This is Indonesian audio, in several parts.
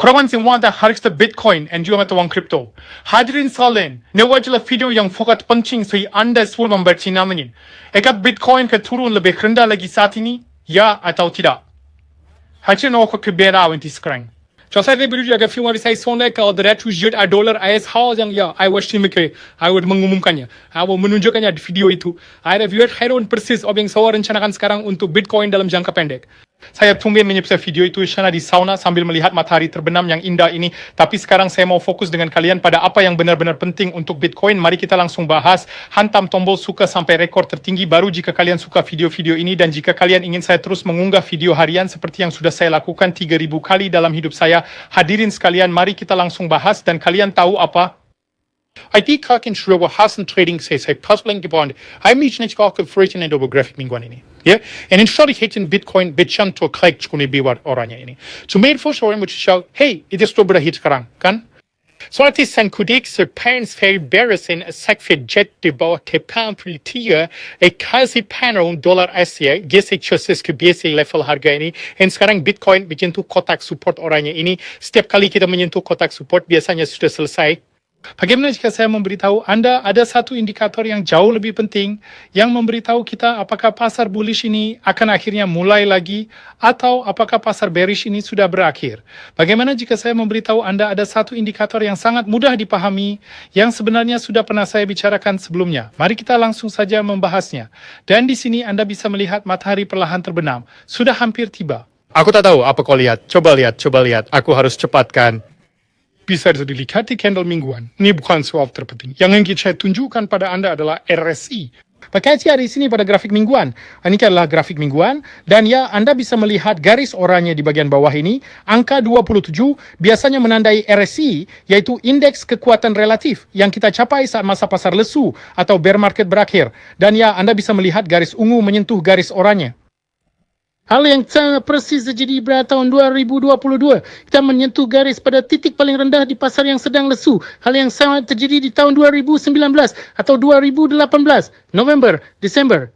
Korang semua dah harus Bitcoin dan juga mata wang kripto. Hadirin sekalian, ini adalah video yang sangat penting supaya anda semua membaca namanya. Ekat Bitcoin ke turun lebih rendah lagi saat ini? Ya atau tidak? Hanya nak aku kebenaran di sekarang. Saya beri juga film yang saya sonda kalau $100 AS hal yang ya, I was timike, I would mengumumkannya, I would menunjukkannya di video itu. I have viewed heron persis apa yang saya rencanakan sekarang untuk Bitcoin dalam jangka pendek. Saya tumben menyiapkan video itu sana di sauna sambil melihat matahari terbenam yang indah ini. Tapi sekarang saya mau fokus dengan kalian pada apa yang benar-benar penting untuk Bitcoin. Mari kita langsung bahas. Hantam tombol suka sampai rekor tertinggi baru jika kalian suka video-video ini. Dan jika kalian ingin saya terus mengunggah video harian seperti yang sudah saya lakukan 3.000 kali dalam hidup saya. Hadirin sekalian, mari kita langsung bahas. Dan kalian tahu apa? IT kakin sudah hasan trading saya puzzling gebond. Saya misal kau kefreetin dan double graphic mingguan ini. Ya, and instead of hitting Bitcoin, bitchan to klik cukuni biwar orangnya ini. So made for orang which show, hey, itu sudah berhit sekarang, kan? So artis sang kudik ser parents very embarrassing a sakfit jet di bawah tepan politia kasi panel dolar Asia gesek chosis ke biasa level harga ini. And sekarang Bitcoin menyentuh kotak support orangnya ini. Setiap kali kita menyentuh kotak support biasanya sudah selesai. Bagaimana jika saya memberitahu Anda ada satu indikator yang jauh lebih penting yang memberitahu kita apakah pasar bullish ini akan akhirnya mulai lagi atau apakah pasar bearish ini sudah berakhir. Bagaimana jika saya memberitahu Anda ada satu indikator yang sangat mudah dipahami yang sebenarnya sudah pernah saya bicarakan sebelumnya. Mari kita langsung saja membahasnya. Dan di sini Anda bisa melihat matahari perlahan terbenam. Sudah hampir tiba. Aku tak tahu apa kau lihat. Coba lihat. Aku harus cepatkan. Bisa dilihat di candle mingguan. Ini bukan soal terpenting. Yang ingin saya tunjukkan pada Anda adalah RSI. Pakai di sini pada grafik mingguan. Ini adalah grafik mingguan. Dan ya, Anda bisa melihat garis oranye di bagian bawah ini. Angka 27 biasanya menandai RSI, yaitu indeks kekuatan relatif yang kita capai saat masa pasar lesu atau bear market berakhir. Dan ya, Anda bisa melihat garis ungu menyentuh garis oranye. Hal yang sangat persis terjadi pada tahun 2022. Kita menyentuh garis pada titik paling rendah di pasar yang sedang lesu. Hal yang sama terjadi di tahun 2019 atau 2018. November, Desember.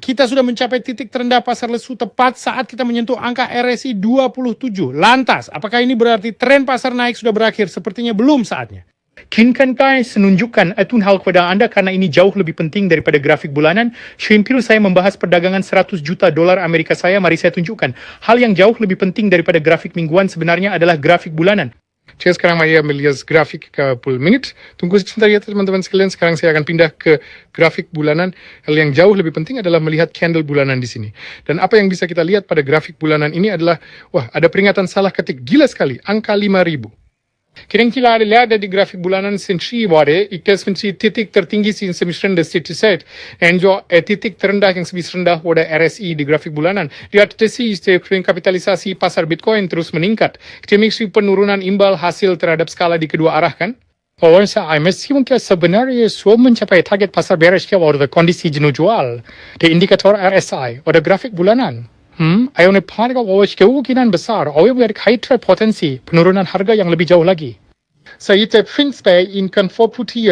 Kita sudah mencapai titik terendah pasar lesu tepat saat kita menyentuh angka RSI 27. Lantas, apakah ini berarti tren pasar naik sudah berakhir? Sepertinya belum saatnya. Kinkan guys menunjukkan atun hal kepada Anda karena ini jauh lebih penting daripada grafik bulanan. Syimpir saya membahas perdagangan 100 juta dolar Amerika saya. Mari saya tunjukkan. Hal yang jauh lebih penting daripada grafik mingguan sebenarnya adalah grafik bulanan. Saya sekarang melihat grafik ke 10 menit. Tunggu sebentar ya teman-teman sekalian. Sekarang saya akan pindah ke grafik bulanan. Hal yang jauh lebih penting adalah melihat candle bulanan di sini. Dan apa yang bisa kita lihat pada grafik bulanan ini adalah, wah, ada peringatan salah ketik gila sekali. Angka 5.000. Kira-kira lihat di grafik bulanan sentri ware, ikas menci titik tertinggi sin semisrendah city set, dan juga titik terendah yang semisrendah pada RSI di grafik bulanan. Lihat tesi kapitalisasi pasar Bitcoin terus meningkat. Kita mengisi penurunan imbal hasil terhadap skala di kedua arah kan? Saya meskipun sebenarnya sudah mencapai target pasar bearish pada kondisi jenuh jual di indikator RSI pada grafik bulanan. Ayo panik awal kemungkinan besar awal dari high potensi penurunan harga yang lebih jauh lagi. Saya finns in kan 42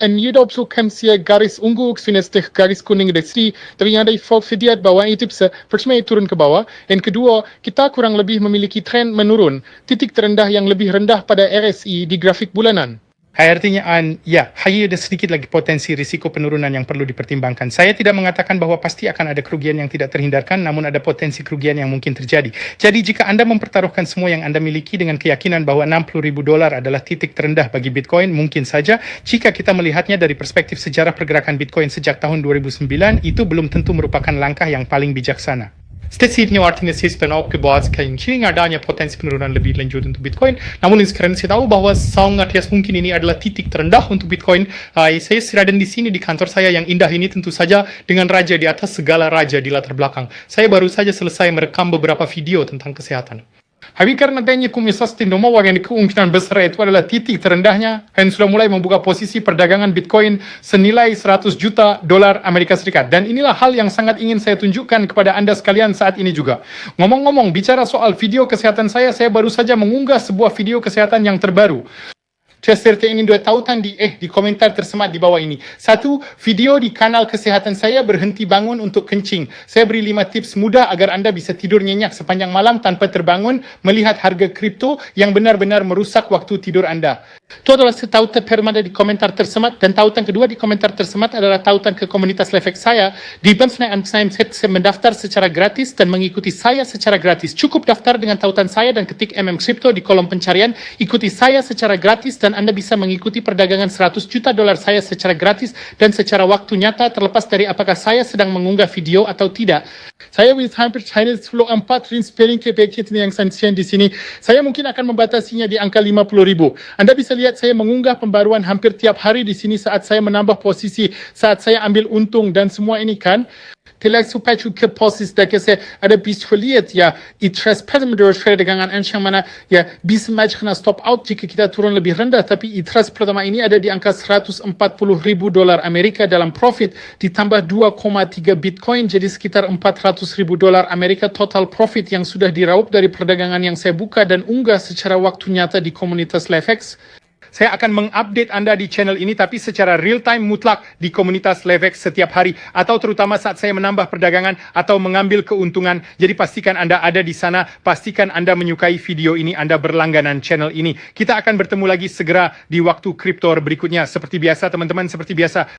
and you also kan see garis ungu finnes garis kuning dari tapi ada video bawah itu bisa pertama turun ke bawah dan kedua kita kurang lebih memiliki tren menurun titik terendah yang lebih rendah pada RSI di grafik bulanan. Artinya, ya, hanya ada sedikit lagi potensi risiko penurunan yang perlu dipertimbangkan. Saya tidak mengatakan bahwa pasti akan ada kerugian yang tidak terhindarkan, namun ada potensi kerugian yang mungkin terjadi. Jadi, jika Anda mempertaruhkan semua yang Anda miliki dengan keyakinan bahwa $60.000 adalah titik terendah bagi Bitcoin, mungkin saja jika kita melihatnya dari perspektif sejarah pergerakan Bitcoin sejak tahun 2009, itu belum tentu merupakan langkah yang paling bijaksana. Setidaknya artinya sistem bahwa kini adanya potensi penurunan lebih lanjut untuk Bitcoin. Namun sekarang saya tahu bahwa sangat mungkin ini adalah titik terendah untuk Bitcoin. Saya sedang di sini di kantor saya yang indah ini tentu saja dengan raja di atas segala raja di latar belakang. Saya baru saja selesai merekam beberapa video tentang kesehatan. Tapi karena adanya komisasi nomor yang kemungkinan besar itu adalah titik terendahnya dan sudah mulai membuka posisi perdagangan Bitcoin senilai 100 juta dolar Amerika Serikat. Dan inilah hal yang sangat ingin saya tunjukkan kepada Anda sekalian saat ini juga. Ngomong-ngomong, bicara soal video kesehatan saya baru saja mengunggah sebuah video kesehatan yang terbaru. Serta ini dua tautan di komentar tersemat di bawah ini. Satu, video di kanal kesihatan saya berhenti bangun untuk kencing. Saya beri 5 tips mudah agar anda bisa tidur nyenyak sepanjang malam tanpa terbangun melihat harga kripto yang benar-benar merusak waktu tidur anda. Itu adalah tautan permada di komentar tersemat, dan tautan kedua di komentar tersemat adalah tautan ke komunitas Lefex saya. Di saya mendaftar secara gratis dan mengikuti saya secara gratis. Cukup daftar dengan tautan saya dan ketik Crypto di kolom pencarian. Ikuti saya secara gratis dan Anda bisa mengikuti perdagangan $100 juta saya secara gratis dan secara waktu nyata terlepas dari apakah saya sedang mengunggah video atau tidak. Saya hampir China 4 transferring ke paket yang sanksian di sini. Saya mungkin akan membatasinya di angka 50,000. Anda bisa lihat saya mengunggah pembaruan hampir tiap hari di sini saat saya menambah posisi, saat saya ambil untung dan semua ini kan. Tilak supaya ke posisi dah saya ada bis verliert ya, interest pertama perdagangan yang mana ya bisa match kena stop out jika kita turun lebih rendah, tapi interest pertama ini ada di angka $140,000 Amerika dalam profit ditambah 2,3 Bitcoin jadi sekitar $400,000 Amerika total profit yang sudah diraup dari perdagangan yang saya buka dan unggah secara waktu nyata di komunitas Lefex. Saya akan mengupdate Anda di channel ini tapi secara real time mutlak di komunitas Lefex setiap hari atau terutama saat saya menambah perdagangan atau mengambil keuntungan. Jadi pastikan Anda ada di sana, pastikan Anda menyukai video ini, Anda berlangganan channel ini. Kita akan bertemu lagi segera di waktu kripto berikutnya. Seperti biasa teman-teman, seperti biasa.